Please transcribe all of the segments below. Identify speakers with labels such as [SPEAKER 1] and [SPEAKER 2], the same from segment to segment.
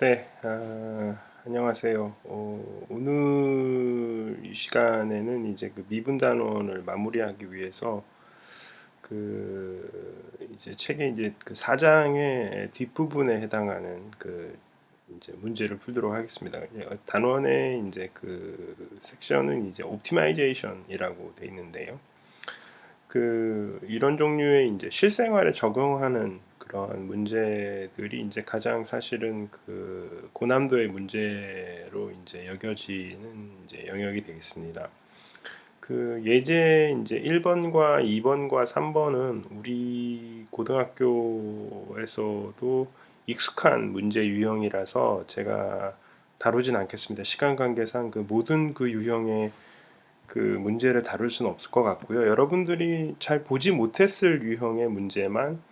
[SPEAKER 1] 네, 안녕하세요. 오늘 이 시간에는 이제 그 미분 단원을 마무리하기 위해서 이제 책의 이제 그 4장의 뒷부분에 해당하는 이제 문제를 풀도록 하겠습니다. 단원의 이제 그 섹션은 이제 옵티마이제이션이라고 돼 있는데요. 이런 종류의 이제 실생활에 적용하는 그러한 문제들이 이제 가장 사실은 고난도의 문제로 이제 여겨지는 이제 영역이 되겠습니다. 예제 이제 1번과 2번과 3번은 우리 고등학교에서도 익숙한 문제 유형이라서 제가 다루진 않겠습니다. 시간 관계상 모든 유형의 문제를 다룰 수는 없을 것 같고요. 여러분들이 잘 보지 못했을 유형의 문제만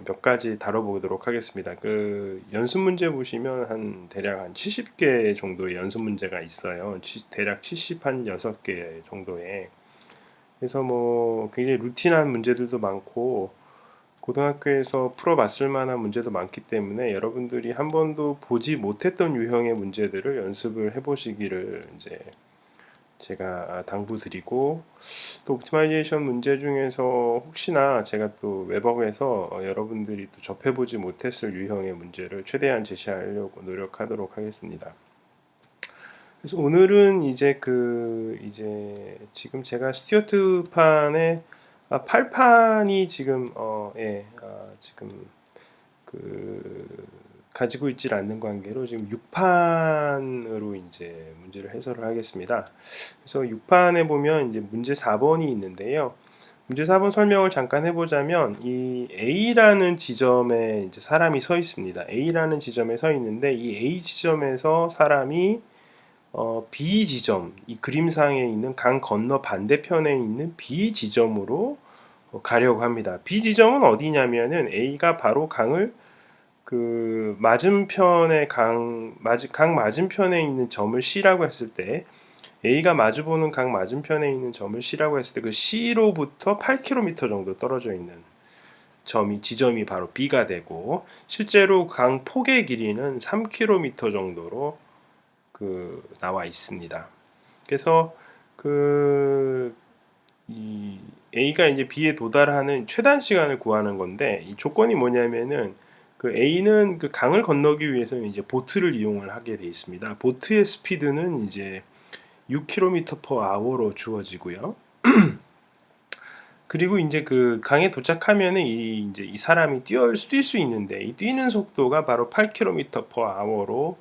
[SPEAKER 1] 몇 가지 다뤄보도록 하겠습니다. 연습 문제 보시면 대략 한 70개 정도의 연습 문제가 있어요. 대략 70 한 6개 정도의. 그래서 뭐 굉장히 루틴한 문제들도 많고 고등학교에서 풀어봤을 만한 문제도 많기 때문에 여러분들이 한 번도 보지 못했던 유형의 문제들을 연습을 해보시기를 이제 제가 당부드리고, 또 옵티마이제이션 문제 중에서 혹시나 제가 또 웹업에서 여러분들이 또 접해보지 못했을 유형의 문제를 최대한 제시하려고 노력하도록 하겠습니다. 그래서 오늘은 이제 지금 제가 스튜어트판에 8판이 지금 지금 그 가지고 있질 않는 관계로 지금 6판으로 이제 문제를 해설을 하겠습니다. 그래서 6판에 보면 이제 문제 4번이 있는데요. 문제 4번 설명을 잠깐 해보자면 이 A라는 지점에 이제 사람이 서 있습니다. A라는 지점에 서 있는데 이 A 지점에서 사람이 B 지점, 이 그림상에 있는 강 건너 반대편에 있는 B 지점으로 가려고 합니다. B 지점은 어디냐면은 A가 바로 강을 맞은편의 강 맞은편에 있는 점을 C라고 했을 때, A가 마주보는 강 맞은편에 있는 점을 C라고 했을 때 그 C로부터 8km 정도 떨어져 있는 지점이 바로 B가 되고, 실제로 강 폭의 길이는 3km 정도로 나와 있습니다. 그래서 이 A가 이제 B에 도달하는 최단 시간을 구하는 건데, 이 조건이 뭐냐면은 A는 강을 건너기 위해서는 이제 보트를 이용을 하게 돼 있습니다. 보트의 스피드는 이제 6km/h로 주어지고요. 그리고 이제 강에 도착하면은 이제 이 사람이 뛸 수 있는데, 이 뛰는 속도가 바로 8km/h로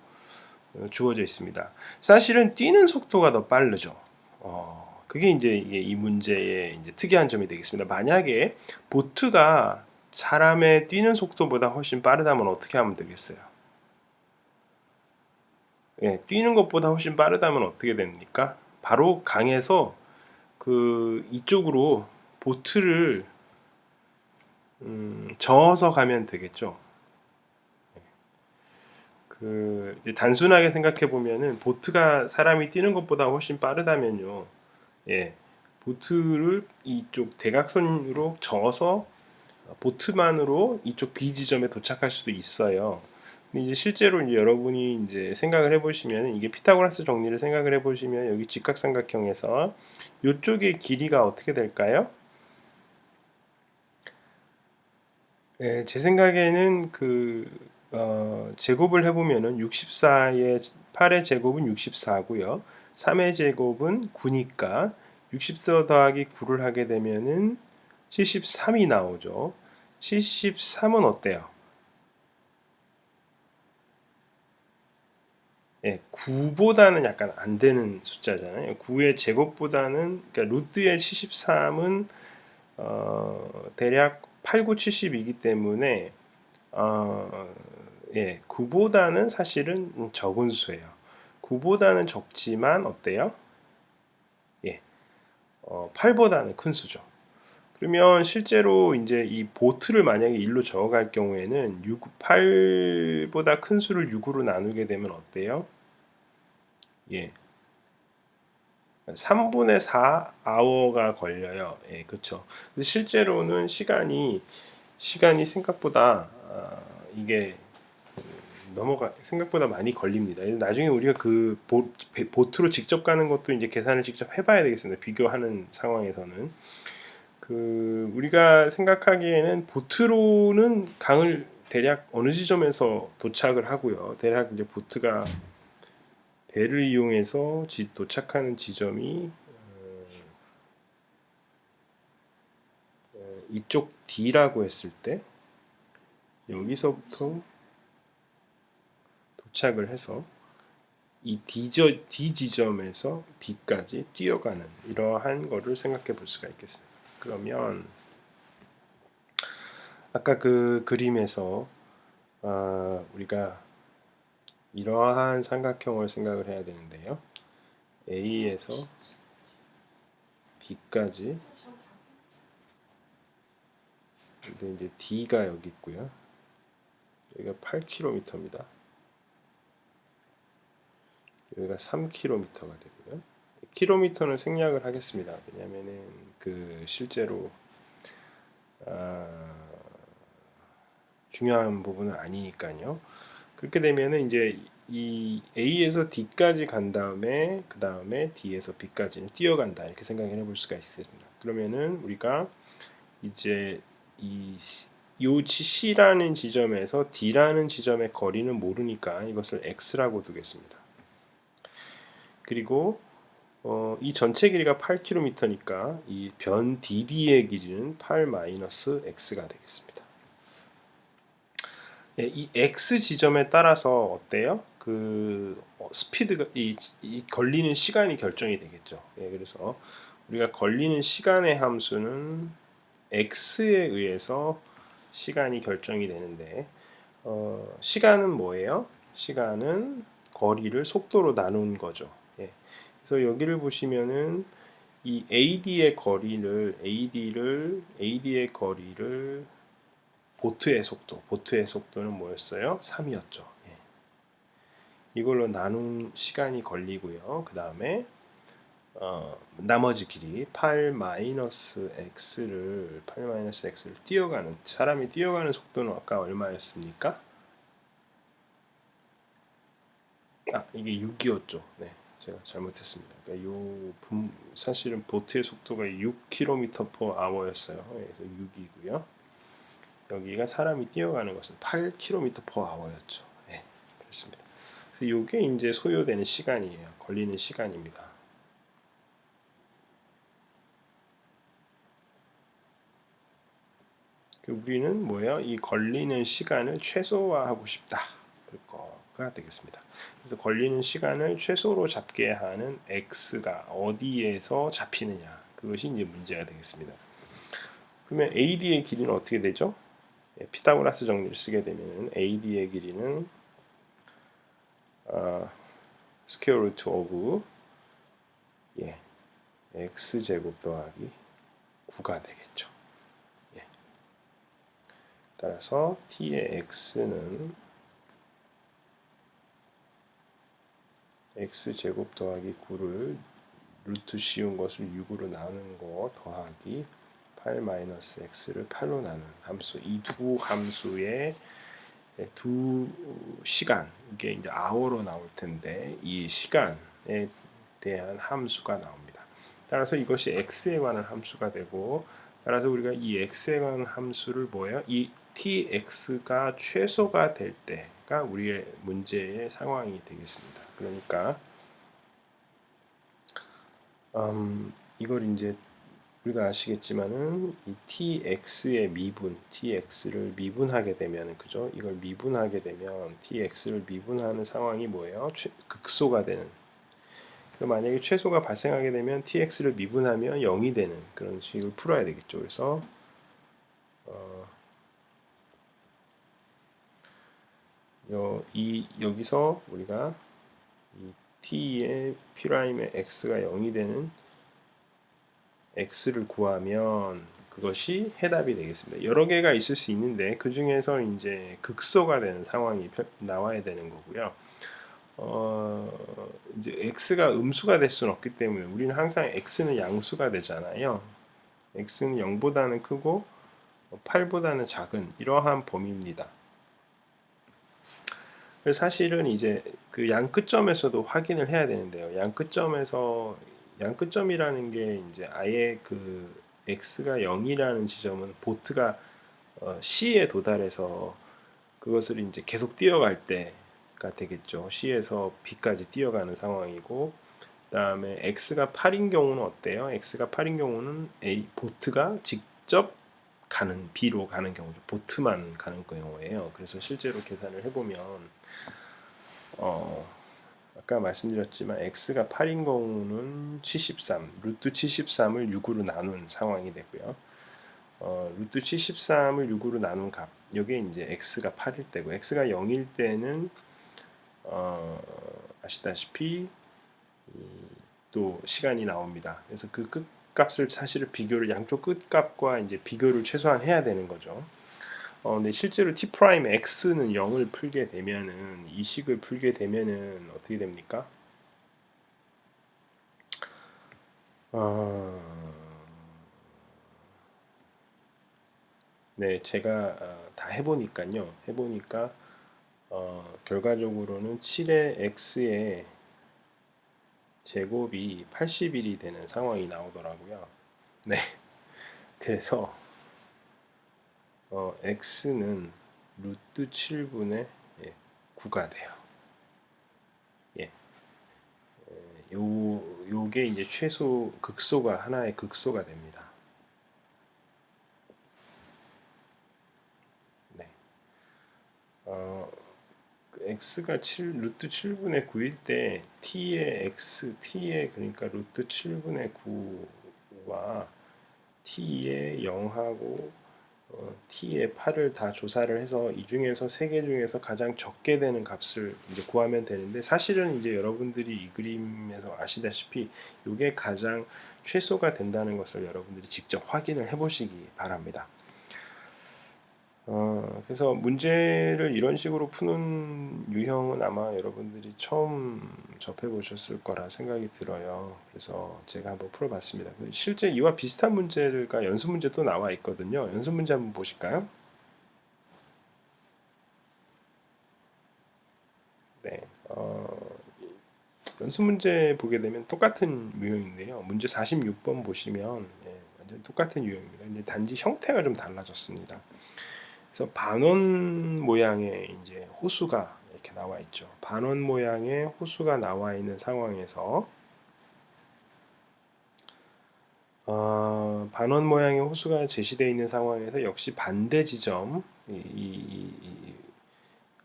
[SPEAKER 1] 주어져 있습니다. 사실은 뛰는 속도가 더 빠르죠. 그게 이제 이 문제의 이제 특이한 점이 되겠습니다. 만약에 보트가 사람의 뛰는 속도보다 훨씬 빠르다면 어떻게 하면 되겠어요? 예, 뛰는 것보다 훨씬 빠르다면 어떻게 됩니까? 바로 강에서 이쪽으로 보트를 저어서 가면 되겠죠. 단순하게 생각해 보면은 보트가 사람이 뛰는 것보다 훨씬 빠르다면요. 예, 보트를 이쪽 대각선으로 저어서 보트만으로 이쪽 B 지점에 도착할 수도 있어요. 근데 이제 실제로 이제 여러분이 이제 생각을 해보시면, 이게 피타고라스 정리를 생각을 해보시면, 여기 직각삼각형에서 이쪽의 길이가 어떻게 될까요? 예, 제 생각에는 제곱을 해보면은 64의 8의 제곱은 64고요. 3의 제곱은 9니까 64 더하기 9를 하게 되면은 73이 나오죠. 73은 어때요? 예, 9보다는 약간 안 되는 숫자잖아요. 9의 제곱보다는, 그러니까 루트의 73은 대략 8, 9, 70이기 때문에 예, 9보다는 사실은 적은 수예요. 9보다는 적지만 어때요? 예, 8보다는 큰 수죠. 그러면 실제로 이제 이 보트를 만약에 1로 저어갈 경우에는 8보다 큰 수를 6으로 나누게 되면 어때요? 예, 3분의 4 아워가 걸려요. 예, 그렇죠. 실제로는 시간이 생각보다 이게 생각보다 많이 걸립니다. 나중에 우리가 그 보트로 직접 가는 것도 이제 계산을 직접 해봐야 되겠습니다. 비교하는 상황에서는 우리가 생각하기에는 보트로는 강을 대략 어느 지점에서 도착을 하고요. 대략 이제 보트가 배를 이용해서 도착하는 지점이 이쪽 D라고 했을 때 여기서부터 도착을 해서 이 D 지점에서 B까지 뛰어가는 이러한 거를 생각해 볼 수가 있겠습니다. 그러면 아까 그 그림에서 우리가 이러한 삼각형을 생각을 해야 되는데요. A에서 B까지, 근데 이제 D가 여기 있고요. 여기가 8km입니다. 여기가 3km가 되고요. 킬로미터는 생략을 하겠습니다. 왜냐면은 실제로 중요한 부분은 아니니까요. 그렇게 되면은 이제 이 A에서 D까지 간 다음에 그 다음에 D에서 B까지는 뛰어간다 이렇게 생각을 해볼 수가 있습니다. 그러면은 우리가 이제 요 C라는 지점에서 D라는 지점의 거리는 모르니까 이것을 X라고 두겠습니다. 그리고 이 전체 길이가 8km니까 이 변 dB의 길이는 8-x가 되겠습니다. 예, 이 x 지점에 따라서 어때요? 스피드가 이 걸리는 시간이 결정이 되겠죠. 예, 그래서 우리가 걸리는 시간의 함수는 x에 의해서 시간이 결정이 되는데 시간은 뭐예요? 시간은 거리를 속도로 나눈 거죠. 예. 그래서 여기를 보시면은 이 AD의 거리를 보트의 속도는 뭐였어요? 3이었죠. 예. 이걸로 나눈 시간이 걸리고요. 그 다음에 나머지 길이 8-x를 뛰어가는 사람이 뛰어가는 속도는 아까 얼마였습니까? 이게 6이었죠. 네, 제가 잘못했습니다. 그러니까 사실은 보트의 속도가 6km/h였어요. 그래서 6이고요. 여기가 사람이 뛰어가는 것은 8km/h였죠. 네, 그렇습니다. 그래서 이게 이제 소요되는 시간이에요. 걸리는 시간입니다. 우리는 뭐예요? 이 걸리는 시간을 최소화하고 싶다. 그거가 되겠습니다. 그래서 걸리는 시간을 최소로 잡게 하는 x가 어디에서 잡히느냐. 그것이 이제 문제가 되겠습니다. 그러면 AD의 길이는 어떻게 되죠? 피타고라스 정리를 쓰게 되면 AD의 길이는 스퀘어 루트 오브 x제곱 더하기 9가 되겠죠. 예. 따라서 t의 x는 x제곱 더하기 9를 루트 씌운 것을 6으로 나누는 거 더하기 8-x를 8로 나눈 함수, 이 두 함수의 두 시간, 이게 이제 hour로 나올 텐데 이 시간에 대한 함수가 나옵니다. 따라서 이것이 x에 관한 함수가 되고, 따라서 우리가 이 x에 관한 함수를 뭐예요? 이 tx가 최소가 될 때가 우리의 문제의 상황이 되겠습니다. 그러니까 이걸 이제 우리가 아시겠지만은 이 tx의 tx를 미분하게 되면, 그죠? 이걸 미분하게 되면 tx를 미분하는 상황이 뭐예요? 극소가 되는. 만약에 최소가 발생하게 되면 tx를 미분하면 0이 되는 그런 식을 풀어야 되겠죠. 그래서 여기서 우리가 이 t의 p'의 x가 0이 되는 x를 구하면 그것이 해답이 되겠습니다. 여러 개가 있을 수 있는데 그 중에서 이제 극소가 되는 상황이 나와야 되는 거고요. 이제 x가 음수가 될 수는 없기 때문에 우리는 항상 x는 양수가 되잖아요. x는 0보다는 크고 8보다는 작은 이러한 범위입니다. 그래서 사실은 이제 그 양 끝점에서도 확인을 해야 되는데요. 양 끝점이라는 게 이제 아예 그 x가 0이라는 지점은 보트가 C에 도달해서 그것을 이제 계속 뛰어갈 때가 되겠죠. C에서 B까지 뛰어가는 상황이고, 그다음에 x가 8인 경우는 어때요? x가 8인 경우는 보트가 직접 가는 B로 가는 경우죠. 보트만 가는 경우예요. 그래서 실제로 계산을 해보면 어, 아까 말씀드렸지만 x가 8인 경우는 73, 루트 73을 6으로 나눈 상황이 되고요. 루트 73을 6으로 나눈 값, 이게 이제 x가 8일 때고, x가 0일 때는 아시다시피 또 시간이 나옵니다. 그래서 그 끝값을 사실은 비교를 양쪽 끝값과 이제 비교를 최소한 해야 되는 거죠. 근데 실제로 t 프라임 x는 0을 풀게 되면은 이 식을 풀게 되면은 어떻게 됩니까? 어, 네, 제가 다 해보니까요. 해보니까 결과적으로는 7의 x의 제곱이 80일이 되는 상황이 나오더라고요. 네, 그래서 x는 루트 7분의 9가 돼요. 예, 요게 이제 최소 극소가 하나의 극소가 됩니다. 네, x가 7 루트 7분의 9일 때 t의 그러니까 루트 7분의 9와 t의 0하고 t의 8을 다 조사를 해서 이 중에서 세 개 중에서 가장 적게 되는 값을 이제 구하면 되는데, 사실은 이제 여러분들이 이 그림에서 아시다시피 이게 가장 최소가 된다는 것을 여러분들이 직접 확인을 해보시기 바랍니다. 그래서 문제를 이런 식으로 푸는 유형은 아마 여러분들이 처음 접해보셨을 거라 생각이 들어요. 그래서 제가 한번 풀어봤습니다. 실제 이와 비슷한 문제가 연습 문제 또 나와 있거든요. 연습 문제 한번 보실까요? 네. 연습 문제 보게 되면 똑같은 유형인데요. 문제 46번 보시면 완전 똑같은 유형입니다. 근데 단지 형태가 좀 달라졌습니다. 그래서 반원 모양의 이제 호수가 이렇게 나와 있죠. 반원 모양의 호수가 나와 있는 상황에서 반원 모양의 호수가 제시되어 있는 상황에서 역시 반대 지점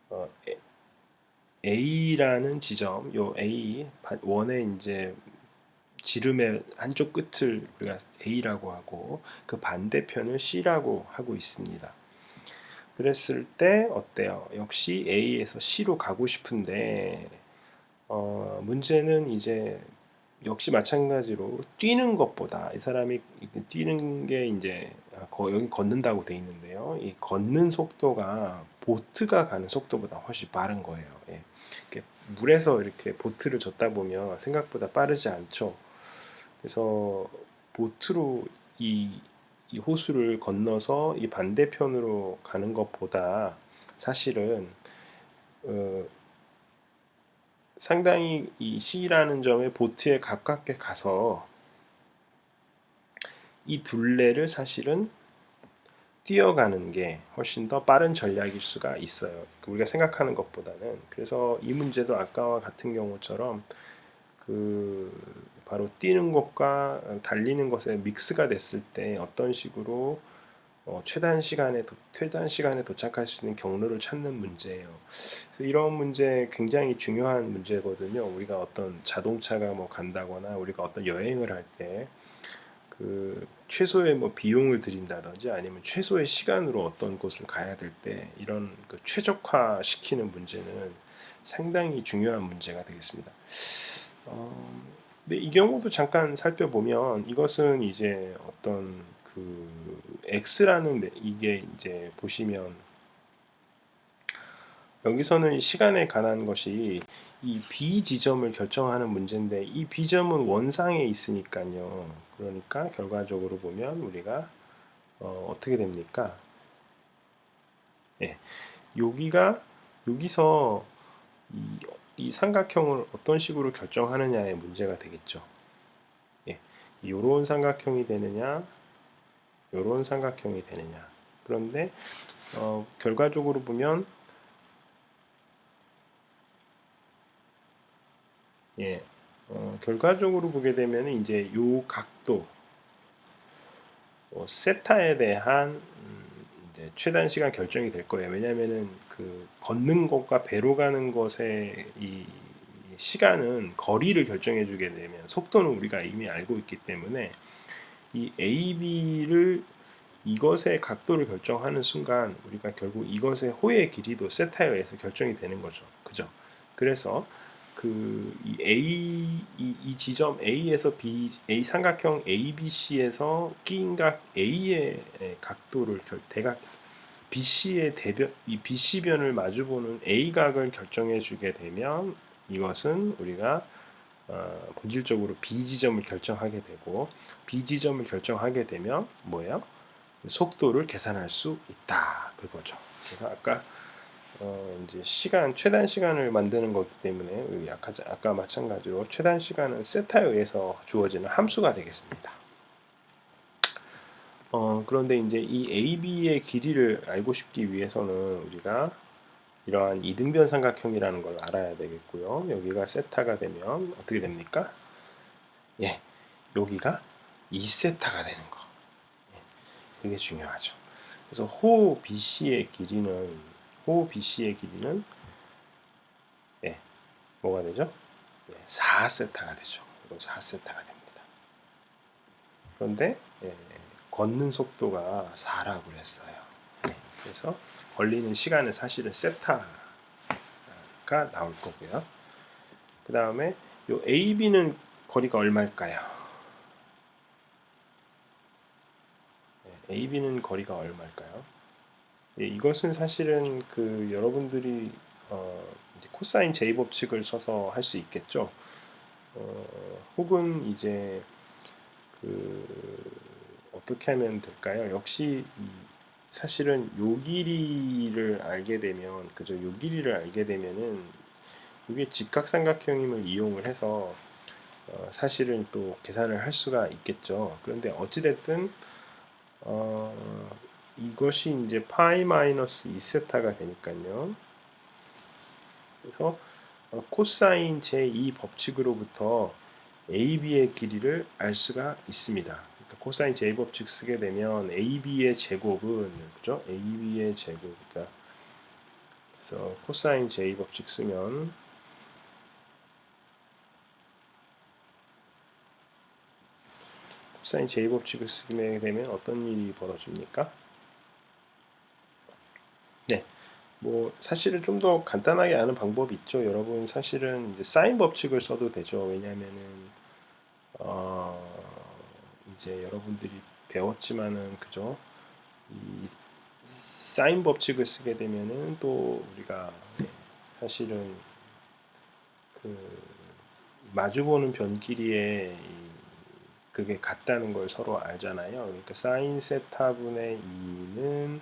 [SPEAKER 1] 어, A라는 지점, 요 A 원의 이제 지름의 한쪽 끝을 우리가 A라고 하고 그 반대편을 C라고 하고 있습니다. 그랬을 때 어때요? 역시 A에서 C로 가고 싶은데 문제는 이제 역시 마찬가지로 뛰는 것보다 이 사람이 뛰는 게 이제 여기 걷는다고 돼 있는데요. 이 걷는 속도가 보트가 가는 속도보다 훨씬 빠른 거예요. 예. 물에서 이렇게 보트를 젓다 보면 생각보다 빠르지 않죠. 그래서 보트로 이 호수를 건너서 이 반대편으로 가는 것보다 사실은 어, 상당히 이 C라는 점에 보트에 가깝게 가서 이 둘레를 사실은 뛰어가는 게 훨씬 더 빠른 전략일 수가 있어요. 우리가 생각하는 것보다는. 그래서 이 문제도 아까와 같은 경우처럼 그 바로 뛰는 것과 달리는 것의 믹스가 됐을 때 어떤 식으로 최단 시간에 도착할 수 있는 경로를 찾는 문제예요. 그래서 이런 문제 굉장히 중요한 문제거든요. 우리가 어떤 자동차가 뭐 간다거나 우리가 어떤 여행을 할 때 그 최소의 뭐 비용을 들인다든지 아니면 최소의 시간으로 어떤 곳을 가야 될 때 이런 그 최적화 시키는 문제는 상당히 중요한 문제가 되겠습니다. 근데 이 경우도 잠깐 살펴보면 이것은 이제 어떤 그 X라는 이게 이제 보시면 여기서는 시간에 관한 것이 이 B 지점을 결정하는 문제인데 이 B 점은 원상에 있으니까요. 그러니까 결과적으로 보면 우리가 어떻게 됩니까? 예, 여기가 여기서 이, 이 삼각형을 어떤 식으로 결정하느냐의 문제가 되겠죠. 예, 요런 삼각형이 되느냐, 요런 삼각형이 되느냐. 그런데 결과적으로 보면 예, 결과적으로 보게 되면 이제 요 각도 세타에 대한 이제 최단 시간 결정이 될 거예요. 왜냐하면은 그 걷는 것과 배로 가는 것의 이 시간은 거리를 결정해 주게 되면 속도는 우리가 이미 알고 있기 때문에 이 A, B를 이것의 각도를 결정하는 순간 우리가 결국 이것의 호의 길이도 세타에 의해서 결정이 되는 거죠. 그죠? 그래서 그 이 A 이 지점 A에서 B A 삼각형 ABC에서 끼인각 A의 각도를 대각 BC의 대변 이 BC변을 마주보는 A각을 결정해 주게 되면 이것은 우리가 본질적으로 B 지점을 결정하게 되고 B 지점을 결정하게 되면 뭐예요? 속도를 계산할 수 있다 그거죠. 그래서 아까 이제 시간 최단 시간을 만드는 거기 때문에 아까 마찬가지로 최단 시간은 세타에 의해서 주어지는 함수가 되겠습니다. 그런데 이제 이 AB의 길이를 알고 싶기 위해서는 우리가 이러한 이등변 삼각형이라는 걸 알아야 되겠고요. 여기가 세타가 되면 어떻게 됩니까? 예, 여기가 2세타가 되는 거. 예, 그게 중요하죠. 그래서 호 BC의 길이는 예, 뭐가 되죠? 예, 4세타가 되죠. 4세타가 됩니다. 그런데 걷는 속도가 4라고 했어요. 그래서 걸리는 시간은 사실은 세타가 나올 거고요. 그 다음에 요 AB는 거리가 얼마일까요? AB는 거리가 얼마일까요? 예, 이것은 사실은 그 여러분들이 이제 코사인 제 법칙을 써서 할 수 있겠죠. 혹은 이제 그 어떻게 하면 될까요? 역시 사실은 요 길이를 알게 되면 그죠? 요 길이를 알게 되면은 이게 직각삼각형임을 이용을 해서 사실은 또 계산을 할 수가 있겠죠. 그런데 어찌됐든 이것이 이제 파이 마이너스 2세타가 되니까요. 그래서 코사인 제2 법칙으로부터 AB의 길이를 알 수가 있습니다. 그러니까 코사인 제2 법칙 쓰게 되면 AB의 제곱은 그죠? AB의 제곱 그러니까 그래서 코사인 제2 법칙 쓰면 코사인 제2 법칙을 쓰게 되면 어떤 일이 벌어집니까? 네. 뭐 사실은 좀 더 간단하게 아는 방법이 있죠. 여러분 사실은 이제 사인 법칙을 써도 되죠. 왜냐하면은 이제 여러분들이 배웠지만은 그죠? 이 사인 법칙을 쓰게 되면은 또 우리가 사실은 그 마주보는 변길이에 그게 같다는 걸 서로 알잖아요. 그러니까 사인 세타분의 2는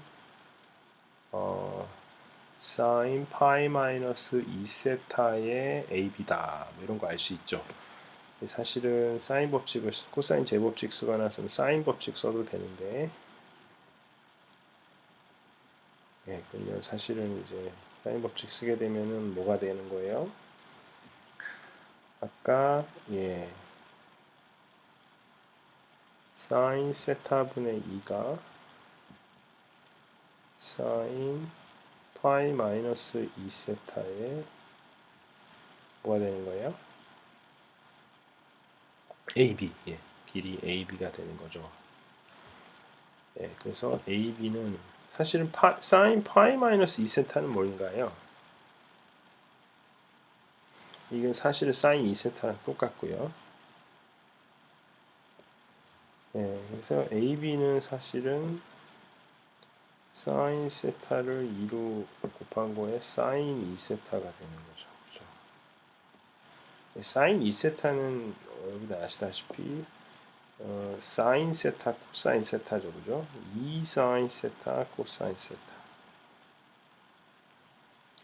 [SPEAKER 1] 사인 파이 마이너스 2세타의 AB다. 뭐 이런 거 알 수 있죠. 사실은 사인 법칙을 코사인 제법칙 쓰거나 쓰면 사인 법칙 써도 되는데 그러면 사실은 이제 사인 법칙 쓰게 되면은 뭐가 되는 거예요? 아까 사인 세타분의 2가 사인 파이 마이너스 2세타의 뭐가 되는 거예요? AB 길이 AB가 되는 거죠. 그래서 AB는 사실은 사인 파이 마이너스 2세타는 뭔가요? 이건 사실은 사인 2세타랑 똑같고요. 그래서 AB는 사실은 사인 세타를 2로 곱한 거에 사인 2세타가 되는 거죠. 그렇죠? 사인 2세타는 여러분들 아시다시피 사인 세타, 코사인 세타죠. 그죠? 2 사인 세타, 코사인 세타.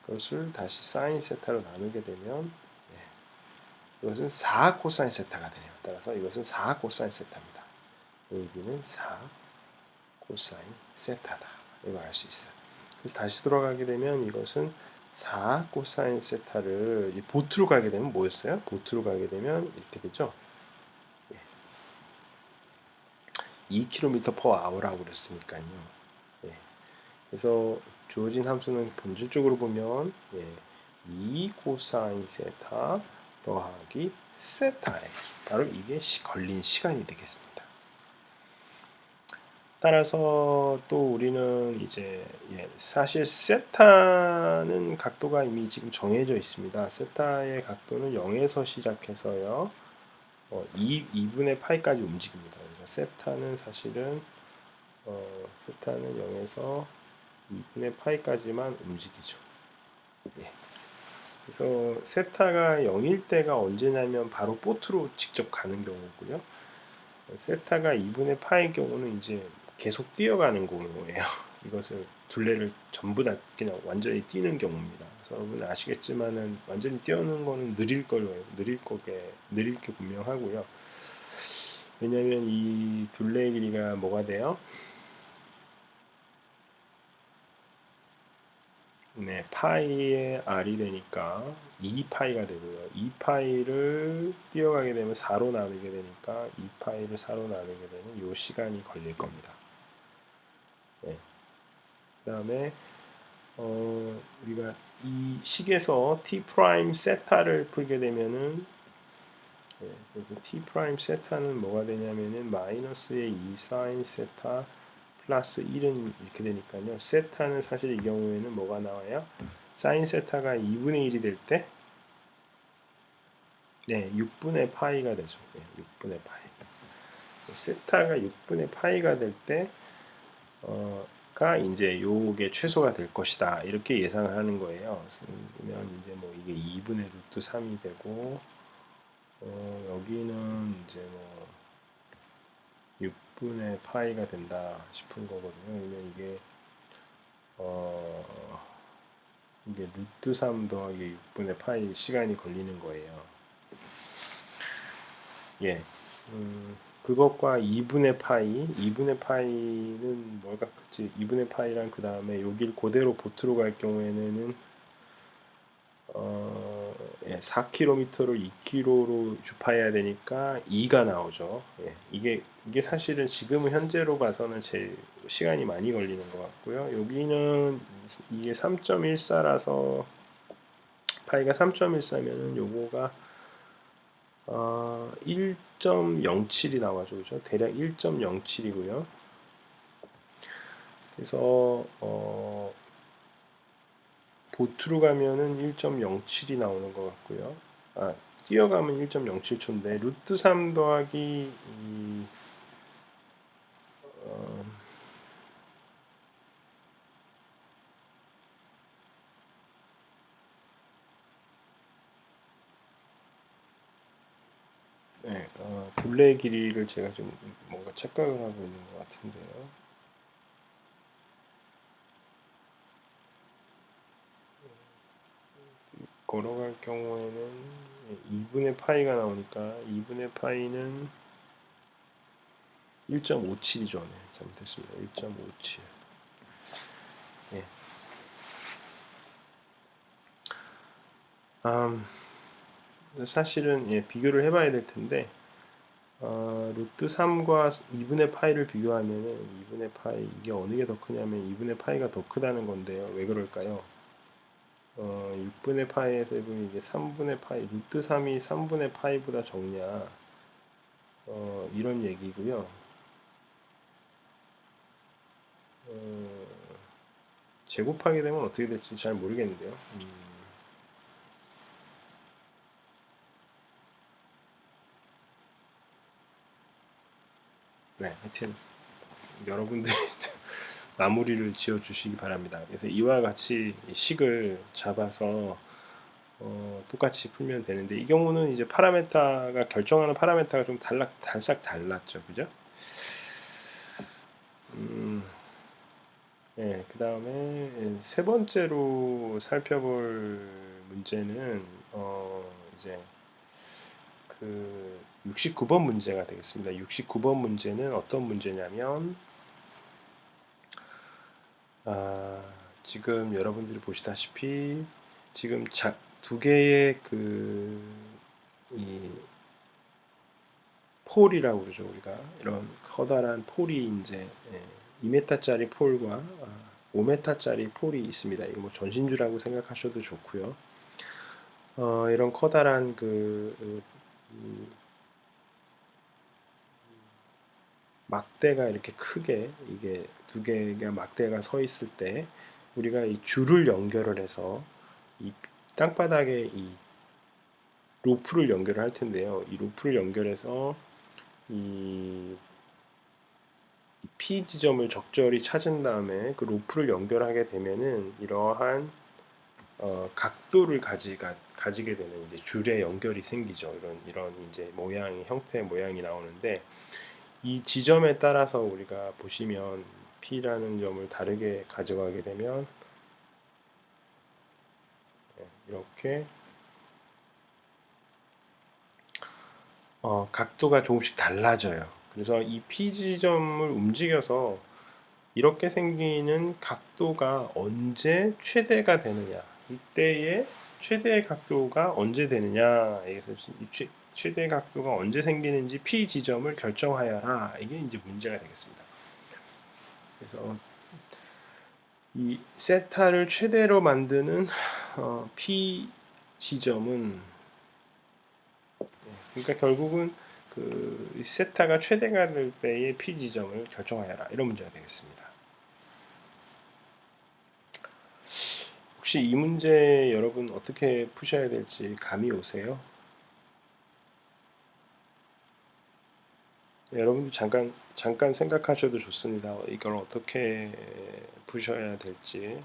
[SPEAKER 1] 그것을 다시 사인 세타로 나누게 되면 이것은 4 코사인 세타가 되네요. 따라서 이것은 4 코사인 세타입니다. AB는 4 코사인 세타다. 이거 알 수 있어요. 그래서 다시 돌아가게 되면 이것은 4 코사인 세타를 보트로 가게 되면 뭐였어요? 보트로 가게 되면 이렇게 되죠. 2km/h라고 그랬으니까요. 예. 그래서 주어진 함수는 본질적으로 보면 2 코사인 세타 더하기 세타에 바로 이게 걸린 시간이 되겠습니다. 따라서 또 우리는 이제 사실 세타는 각도가 이미 지금 정해져 있습니다. 세타의 각도는 0에서 시작해서요 2분의 파이까지 움직입니다. 그래서 세타는 사실은 세타는 0에서 2분의 파이까지만 움직이죠. 예. 그래서 세타가 0일 때가 언제냐면 바로 보트로 직접 가는 경우고요. 세타가 2분의 파의 경우는 이제 계속 뛰어가는 경우예요. 이것을 둘레를 전부 다 그냥 완전히 뛰는 경우입니다. 그래서 여러분 아시겠지만은 완전히 뛰어는 거는 느릴 게 분명하고요. 왜냐하면 이 둘레의 길이가 뭐가 돼요? 네, 파이의 r이 되니까 2파이가 되고요. 2파이를 뛰어가게 되면 4로 나누게 되니까 2파이를 4로 나누게 되면 이 시간이 걸릴 겁니다. 네. 그 다음에 우리가 이 식에서 t 프라임 세타를 풀게 되면은 t 프라임 세타는 뭐가 되냐면은 마이너스의 2 사인 세타 플러스 1은 이렇게 되니까요. 세타는 사실 이 경우에는 뭐가 나와요? 사인 세타가 2분의 1이 될 때, 6분의 파이가 되죠. 6분의 파이. 세타가 6분의 파이가 될 때, 가 이제 요게 최소가 될 것이다. 이렇게 예상을 하는 거예요. 그러면 이제 뭐 이게 2분의 루트 3이 되고, 여기는 이제 뭐 6분의 파이가 된다 싶은 거거든요. 그러면 이게 루트 3 더하기 6분의 파이 시간이 걸리는 거예요. 예. 그것과 2분의 파이는 뭘 같지? 2분의 파이랑 그 다음에 여길 그대로 보트로 갈 경우에는 4km를 2km로 주파해야 되니까 2가 나오죠. 이게 사실은 지금 현재로 봐서는 제일 시간이 많이 걸리는 것 같고요. 여기는 이게 3.14라서 파이가 3.14면은 요거가 1.07이 나와죠, 그죠? 대략 1.07이고요. 그래서 보트로 가면은 1.07이 나오는 것 같고요. 뛰어가면 1.07초인데 루트 3 더하기 둘레의 길이를 제가 좀 뭔가 착각을 하고 있는 것 같은데요. 걸어갈 경우에는 2분의 파이가 나오니까 2분의 파이는 1.57이죠. 네, 잘못했습니다. 1.57. 예. 사실은 비교를 해봐야 될 텐데 루트 3과 2분의 파이를 비교하면은 2분의 파이 이게 어느 게 더 크냐면 2분의 파이가 더 크다는 건데요. 왜 그럴까요? 6분의 파이에서 보면 이게 3분의 파이 루트 3이 3분의 파이보다 적냐 이런 얘기고요. 제곱하게 되면 어떻게 될지 잘 모르겠는데요. 네, 하여튼 여러분들이 마무리를 지어 주시기 바랍니다. 그래서 이와 같이 식을 잡아서 똑같이 풀면 되는데 이 경우는 이제 파라메타가 결정하는 파라메타가 좀 달랐죠, 그죠? 예, 그 다음에 세 번째로 살펴볼 문제는 이제 그 69번 문제가 되겠습니다. 69번 문제는 어떤 문제냐면 아, 지금 여러분들이 보시다시피 지금 두 개의 이 폴이라고 그러죠, 우리가. 이런 커다란 폴이 이제 2m짜리 폴과 5m짜리 폴이 있습니다. 이거 뭐 전신주라고 생각하셔도 좋고요. 이런 커다란 막대가 이렇게 크게 이게 두 개가 막대가 서 있을 때 우리가 이 줄을 연결을 해서 이 땅바닥에 이 로프를 연결을 할 텐데요. 이 로프를 연결해서 이 P 지점을 적절히 찾은 다음에 그 로프를 연결하게 되면은 이러한 각도를 가지게 되는 이제 줄의 연결이 생기죠. 이런 이제 형태의 모양이 나오는데 이 지점에 따라서 우리가 보시면 P라는 점을 다르게 가져가게 되면 이렇게 각도가 조금씩 달라져요. 그래서 이 P 지점을 움직여서 이렇게 생기는 각도가 언제 최대가 되느냐, 이때의 최대의 각도가 언제 되느냐, 그래서 최대 각도가 언제 생기는지 P 지점을 결정하여라. 이게 이제 문제가 되겠습니다. 그래서 이 세타를 최대로 만드는 P 지점은, 그러니까 결국은 그 세타가 최대가 될 때의 P 지점을 결정하여라, 이런 문제가 되겠습니다. 혹시 이 문제 여러분 어떻게 푸셔야 될지 감이 오세요? 여러분도 잠깐 생각하셔도 좋습니다. 이걸 어떻게 푸셔야 될지.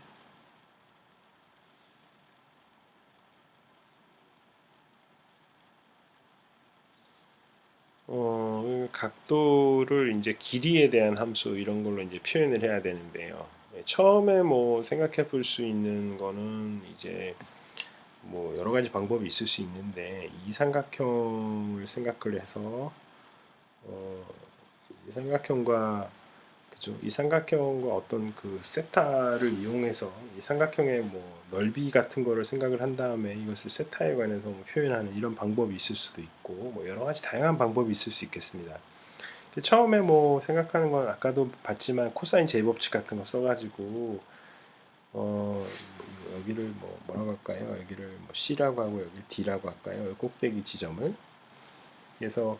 [SPEAKER 1] 각도를 이제 길이에 대한 함수 이런 걸로 이제 표현을 해야 되는데요. 처음에 뭐 생각해 볼 수 있는 거는 이제 뭐 여러 가지 방법이 있을 수 있는데 이 삼각형을 생각을 해서 어, 이 삼각형과 그죠? 이 삼각형과 어떤 그 세타를 이용해서 이 삼각형의 뭐 넓이 같은 거를 생각을 한 다음에 이것을 세타에 관해서 뭐 표현하는 이런 방법이 있을 수도 있고 뭐 여러 가지 다양한 방법이 있을 수 있겠습니다. 처음에 뭐 생각하는 건 아까도 봤지만 코사인 제곱식 같은 거 써가지고 여기를 뭐라고 할까요? 여기를 뭐 C라고 하고 여기를 D라고 할까요? 꼭대기 지점을. 그래서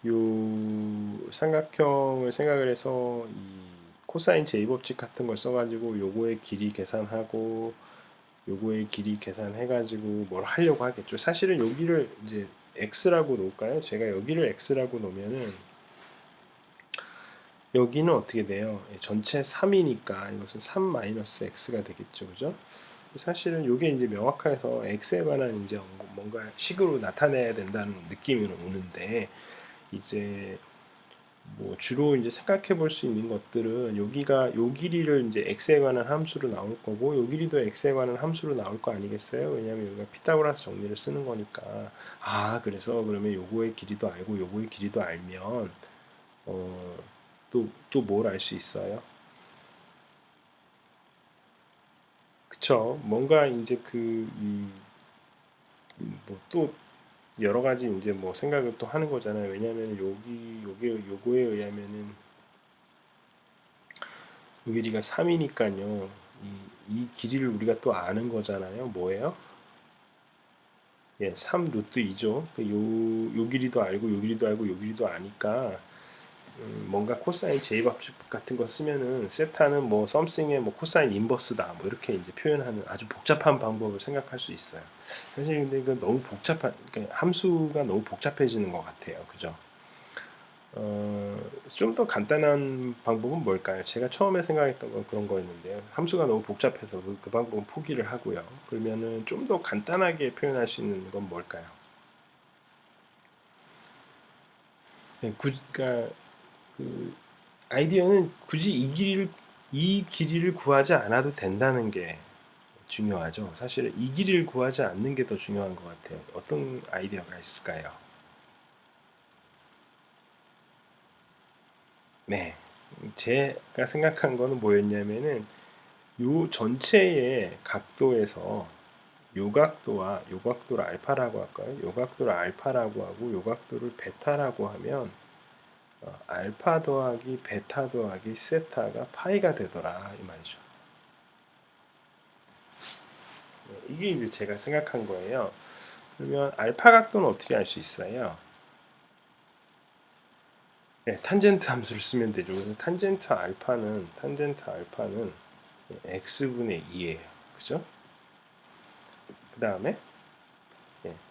[SPEAKER 1] 요 삼각형을 생각을 해서 이 코사인 제곱식 같은 걸 써가지고 요거의 길이 계산하고 요거의 길이 계산해가지고 뭘 하려고 하겠죠. 사실은 여기를 이제 x라고 놓을까요? 제가 여기를 x라고 놓으면은 여기는 어떻게 돼요? 전체 3이니까 이것은 3-x가 되겠죠, 그죠? 사실은 이게 이제 명확해서 x에 관한 이제 뭔가 식으로 나타내야 된다는 느낌이 오는데 이제 뭐 주로 이제 생각해 볼 수 있는 것들은 여기가 요 길이를 이제 x에 관한 함수로 나올 거고 요 길이도 x에 관한 함수로 나올 거 아니겠어요? 왜냐하면 여기가 피타고라스 정리를 쓰는 거니까. 그래서 그러면 요거의 길이도 알고 요거의 길이도 알면 어, 또 뭘 알 수 있어요? 그쵸? 뭔가 이제 뭐또 여러 가지 이제 뭐 생각을 또 하는 거잖아요. 왜냐하면 요거에 의하면은 요 길이가 3이니까요. 이 길이를 우리가 또 아는 거잖아요. 뭐예요? 예, 3 루트 2죠. 요 길이도 알고 요 길이도 알고 요 길이도 아니까 뭔가 코사인 제이합집 같은 거 쓰면은 세타는 뭐 썸씽의 뭐 코사인 인버스다 뭐 이렇게 이제 표현하는 아주 복잡한 방법을 생각할 수 있어요. 사실 근데 이거 너무 그러니까 함수가 너무 복잡해지는 것 같아요. 그죠? 좀 더 간단한 방법은 뭘까요? 제가 처음에 생각했던 건 그런 거였는데요. 함수가 너무 복잡해서 그 방법은 포기를 하고요. 그러면은 좀 더 간단하게 표현할 수 있는 건 뭘까요? 네, 그러니까 그 아이디어는 굳이 이 길이를 이 길이를 구하지 않아도 된다는 게 중요하죠. 사실 이 길이를 구하지 않는 게 더 중요한 것 같아요. 어떤 아이디어가 있을까요? 네. 제가 생각한 거는 뭐였냐면은 요 전체의 각도에서 요 각도와 요 각도를 알파라고 할까요? 요 각도를 알파라고 하고 요 각도를 베타라고 하면 알파 더하기 베타 더하기 세타가 파이가 되더라 이 말이죠. 이게 이제 제가 생각한 거예요. 그러면 알파 각도는 어떻게 알 수 있어요? 네, 탄젠트 함수를 쓰면 되죠. 그래서 탄젠트 알파는 x분의 2예요. 그죠? 그 다음에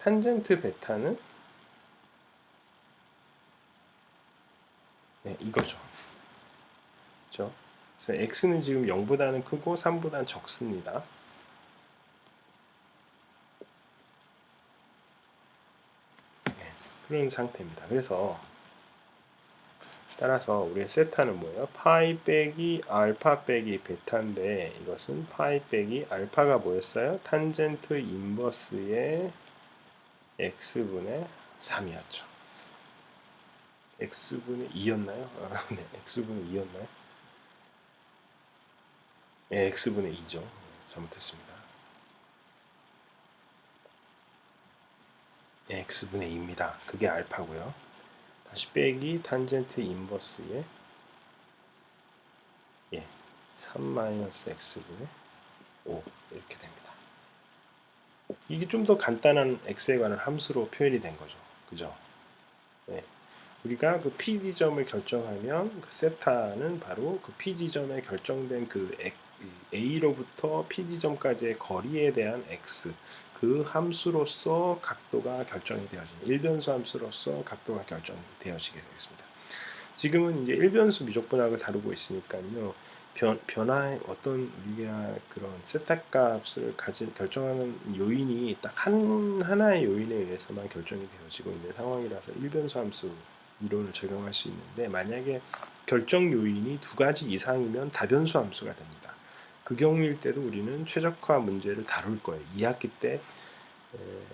[SPEAKER 1] 탄젠트 베타는 이거죠. 그죠? 그래서 x는 지금 0보다는 크고 3보다는 적습니다. 그런 상태입니다. 그래서 따라서 우리의 세타는 뭐예요? 파이 빼기 알파 빼기 베타인데 이것은 파이 빼기 알파가 뭐였어요? 탄젠트 인버스의 x분의 3이었죠. x분의 2였나요? 네, x분의 2였나요? 네, x분의 2죠. 잘못했습니다. 네, x분의 2입니다. 그게 알파고요. 다시 빼기 탄젠트 인버스의 3-x분의 5 이렇게 됩니다. 이게 좀 더 간단한 x에 관한 함수로 표현이 된 거죠. 그죠? 네. 우리가 그 P 지점을 결정하면 그 세타는 바로 그 P 지점에 결정된 그 A로부터 P 지점까지의 거리에 대한 x 그 함수로서 각도가 결정이 되어지는 일변수 함수로서 각도가 결정되어지게 되겠습니다. 지금은 이제 일변수 미적분학을 다루고 있으니까요. 변화의 어떤 우리가 그런 세타 값을 결정하는 요인이 딱 하나의 요인에 의해서만 결정이 되어지고 있는 상황이라서 일변수 함수 이론을 적용할 수 있는데 만약에 결정 요인이 두 가지 이상이면 다변수 함수가 됩니다. 그 경우일 때도 우리는 최적화 문제를 다룰 거예요. 2학기 때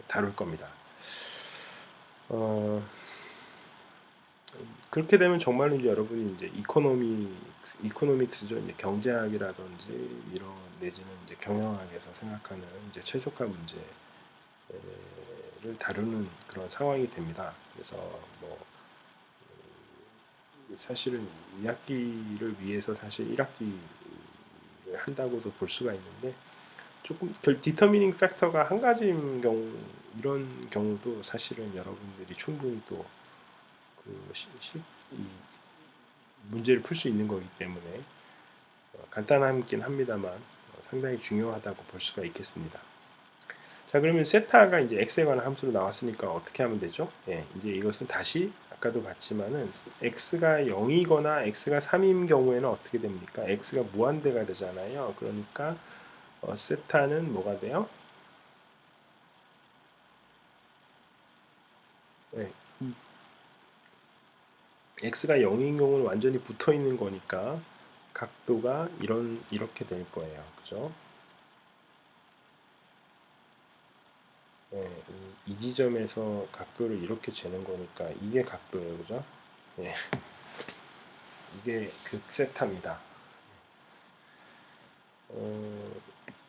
[SPEAKER 1] 다룰 겁니다. 그렇게 되면 정말로 이제 여러분이 이제 이코노믹스죠. 이제 경제학이라든지 이런 내지는 이제 경영학에서 생각하는 이제 최적화 문제를 다루는 그런 상황이 됩니다. 그래서 뭐 사실은 2학기를 위해서 사실 1학기를 한다고도 볼 수가 있는데 조금 디터미닝 팩터가 한 가지인 경우 이런 경우도 사실은 여러분들이 충분히 또그 문제를 풀 수 있는 거기 때문에 간단하긴 합니다만 상당히 중요하다고 볼 수가 있겠습니다. 자, 그러면 세타가 이제 x에 관한 함수로 나왔으니까 어떻게 하면 되죠? 이제 이것은 다시 아까도 봤지만은 x가 0이거나 x가 3인 경우에는 어떻게 됩니까? x가 무한대가 되잖아요. 그러니까 세타는 뭐가 돼요? x가 0인 경우는 완전히 붙어 있는 거니까 각도가 이렇게 될 거예요. 그죠? 이 지점에서 각도를 이렇게 재는 거니까 이게 각도예요. 그죠? 예, 이게 극세타입니다. 어,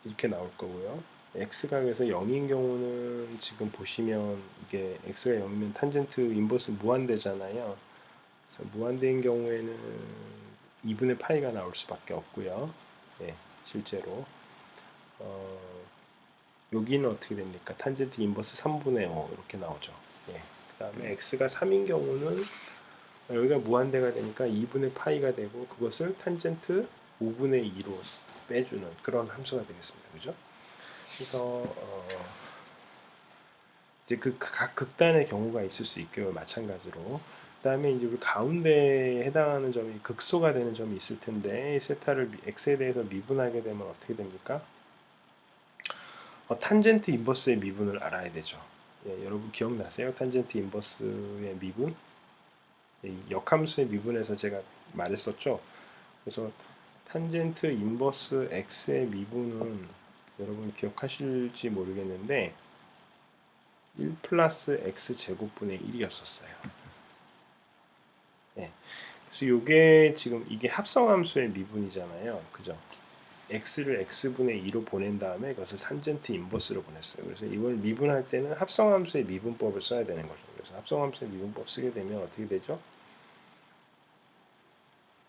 [SPEAKER 1] 이렇게 나올 거고요. x가 그래서 0인 경우는 지금 보시면 이게 x가 0이면 탄젠트 인버스 무한대잖아요. 그래서 무한대인 경우에는 2분의 파이가 나올 수밖에 없고요. 실제로 여기는 어떻게 됩니까? 탄젠트 인버스 3분의 5 이렇게 나오죠. 그 다음에 x가 3인 경우는 여기가 무한대가 되니까 2분의 파이가 되고 그것을 탄젠트 5분의 2로 빼주는 그런 함수가 되겠습니다. 그죠? 그래서 이제 그 각 극단의 경우가 있을 수 있고요. 마찬가지로. 그다음에 이제 우리 가운데에 해당하는 점이 극소가 되는 점이 있을 텐데 세타를 x에 대해서 미분하게 되면 어떻게 됩니까? 탄젠트 인버스의 미분을 알아야 되죠. 여러분 기억나세요? 탄젠트 인버스의 미분? 역함수의 미분에서 제가 말했었죠. 그래서 탄젠트 인버스 x의 미분은 여러분 기억하실지 모르겠는데 1 플러스 x 제곱분의 1이었었어요. 예. 그래서 이게 지금 이게 합성함수의 미분이잖아요. 그죠? x를 x분의 2로 보낸 다음에 그것을 탄젠트 인버스로 보냈어요. 그래서 이걸 미분할 때는 합성함수의 미분법을 써야 되는 거죠. 그래서 합성함수의 미분법 쓰게 되면 어떻게 되죠?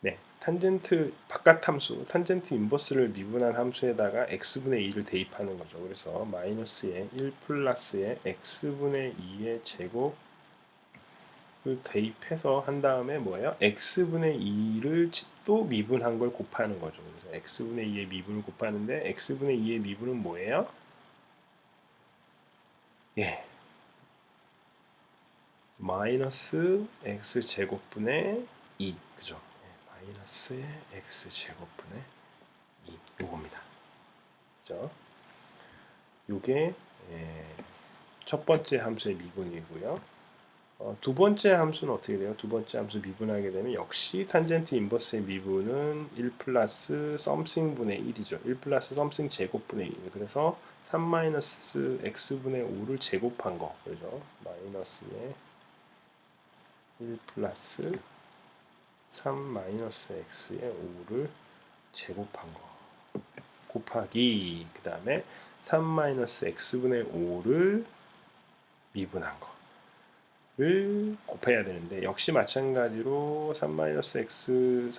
[SPEAKER 1] 네, 탄젠트 바깥 함수, 탄젠트 인버스를 미분한 함수에다가 x분의 2를 대입하는 거죠. 그래서 마이너스에 1 플러스에 x분의 2의 제곱을 대입해서 한 다음에 뭐예요? x분의 2를 또 미분한 걸 곱하는 거죠. 그래서 x분의 2의 미분을 곱하는데 x분의 2의 미분은 뭐예요? 예, 마이너스 x 제곱분의 2, 그죠? 예, 마이너스의 x 제곱분의 2 요겁니다. 그죠? 요게 첫 번째 함수의 미분이고요. 두 번째 함수는 어떻게 돼요? 두 번째 함수 미분하게 되면 역시 탄젠트 인버스의 미분은 1 플러스 something 분의 1이죠. 1 플러스 something 제곱분의 1. 그래서 3 마이너스 x분의 5를 제곱한 거. 그죠? 마이너스에 1 플러스 3 마이너스 x의 5를 제곱한 거. 곱하기 그 다음에 3 마이너스 x분의 5를 미분한 거를 곱해야 되는데 역시 마찬가지로 3-x분의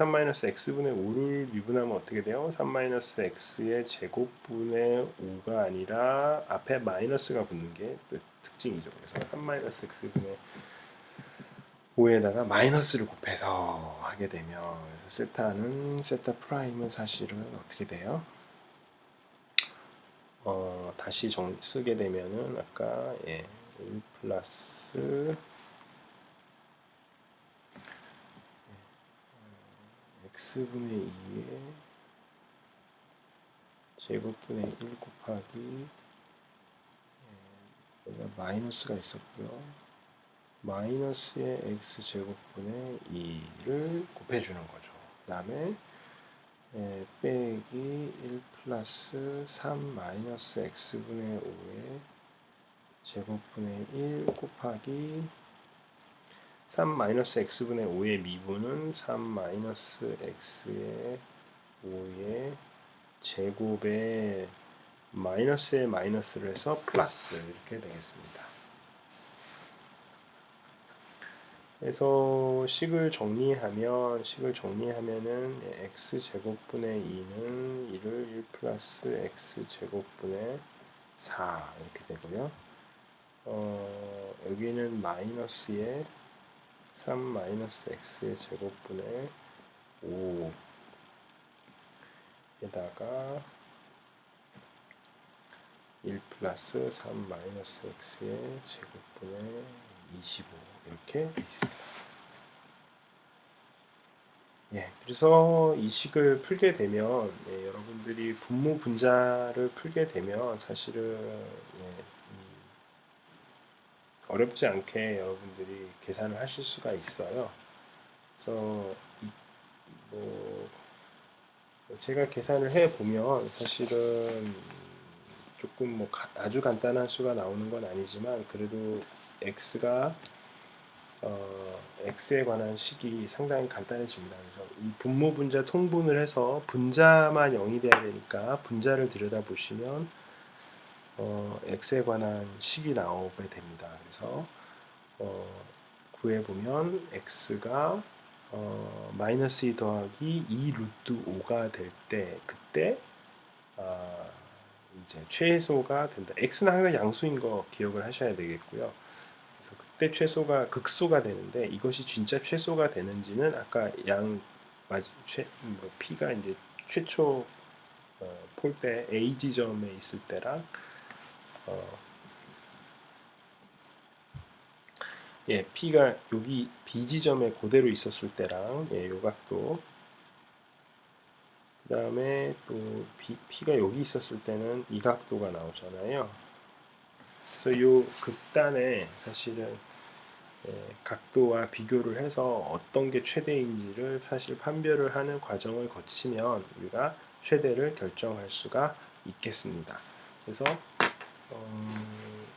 [SPEAKER 1] 5를 미분하면 어떻게 돼요? 3-x의 제곱분의 5가 아니라 앞에 마이너스가 붙는 게 특징이죠. 그래서 3-x분의 5에다가 마이너스를 곱해서 하게 되면 그래서 세타 프라임은 사실은 어떻게 돼요? 다시 쓰게 되면은 아까 1 플러스 x분의 2의 제곱분의 1 곱하기 여기가 마이너스가 있었고요. 마이너스의 x제곱분의 2를 곱해주는 거죠. 그 다음에 빼기 1 플러스 3 마이너스 x분의 5의 제곱분의 1 곱하기 3 마이너스 x분의 5의 미분은 3 마이너스 x의 5의 제곱에 마이너스에 마이너스를 해서 플러스 이렇게 되겠습니다. 그래서 식을 정리하면은 x 제곱분의 2는 1을 1 플러스 x 제곱분의 4 이렇게 되고요. 여기는 마이너스에 3 마이너스 x의 제곱분의 5에다가 1 플러스 3 마이너스 x의 제곱분의 25 이렇게 있습니다. 예, 그래서 이 식을 풀게 되면 여러분들이 분모 분자를 풀게 되면 사실은 어렵지 않게 여러분들이 계산을 하실 수가 있어요. 그래서 뭐 제가 계산을 해 보면 사실은 조금 뭐 아주 간단한 수가 나오는 건 아니지만 그래도 x에 관한 식이 상당히 간단해집니다. 그래서 이 분모 분자 통분을 해서 분자만 0이 돼야 되니까 분자를 들여다 보시면 x에 관한 식이 나오게 됩니다. 그래서 구해보면 x가 마이너스 2 더하기 2 루트 5가 될 때 그때 이제 최소가 된다. x는 항상 양수인 거 기억을 하셔야 되겠고요. 그래서 그때 최소가 극소가 되는데 이것이 진짜 최소가 되는지는 아까 p가 이제 최초 폴 때 a 지점에 있을 때랑 p가 여기 b 지점에 그대로 있었을 때랑 요 각도 그 다음에 또 p가 여기 있었을 때는 이 각도가 나오잖아요. 그래서 요 극단에 사실은 각도와 비교를 해서 어떤 게 최대인지를 사실 판별을 하는 과정을 거치면 우리가 최대를 결정할 수가 있겠습니다. 그래서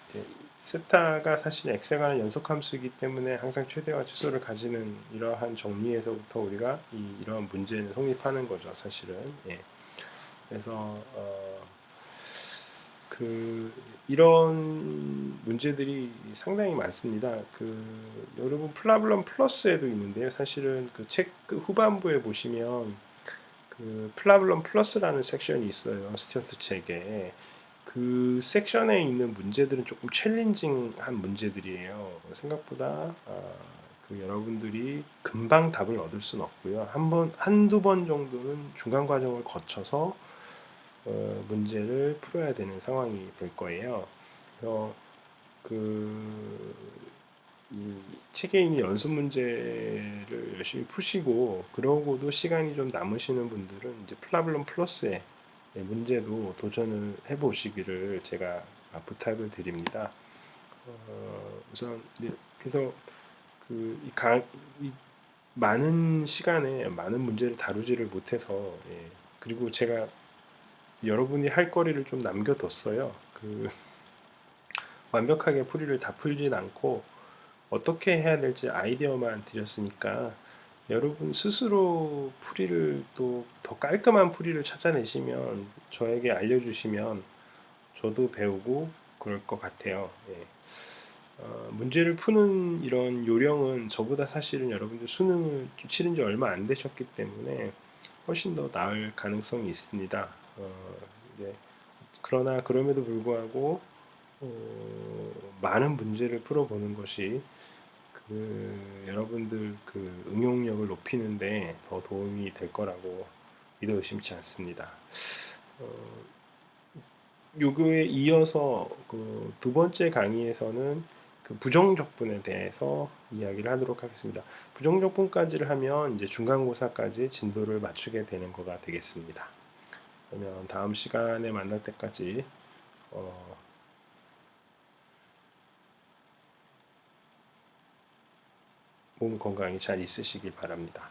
[SPEAKER 1] 이제 세타가 사실 엑셀 관한 연속함수이기 때문에 항상 최대와 최소를 가지는 이러한 정리에서부터 우리가 이러한 문제를 성립하는 거죠, 사실은. 그래서 이런 문제들이 상당히 많습니다. 여러분 플라블럼 플러스에도 있는데요. 사실은 그 책 후반부에 보시면 그 플라블럼 플러스라는 섹션이 있어요. 스튜어트 책에. 그 섹션에 있는 문제들은 조금 챌린징한 문제들이에요. 생각보다 여러분들이 금방 답을 얻을 수는 없고요. 한두 번 정도는 중간 과정을 거쳐서 문제를 풀어야 되는 상황이 될 거예요. 그래서 이 책에 있는 연습 문제를 열심히 푸시고 그러고도 시간이 좀 남으시는 분들은 이제 플라블럼 플러스의 문제도 도전을 해보시기를 제가 부탁을 드립니다. 우선 그래서 이 많은 시간에 많은 문제를 다루지를 못해서 그리고 제가 여러분이 할 거리를 좀 남겨뒀어요. 완벽하게 풀이를 다 풀진 않고 어떻게 해야 될지 아이디어만 드렸으니까 여러분 스스로 풀이를 또 더 깔끔한 풀이를 찾아내시면 저에게 알려주시면 저도 배우고 그럴 것 같아요. 문제를 푸는 이런 요령은 저보다 사실은 여러분들 수능을 치른 지 얼마 안 되셨기 때문에 훨씬 더 나을 가능성이 있습니다. 이제 그러나 그럼에도 불구하고 많은 문제를 풀어보는 것이 여러분들 응용력을 높이는데 더 도움이 될 거라고 믿어 의심치 않습니다. 요거에 이어서 두 번째 강의에서는 부정적분에 대해서 이야기를 하도록 하겠습니다. 부정적분까지를 하면 이제 중간고사까지 진도를 맞추게 되는 거가 되겠습니다. 그러면 다음 시간에 만날 때까지 몸 건강히 잘 있으시길 바랍니다.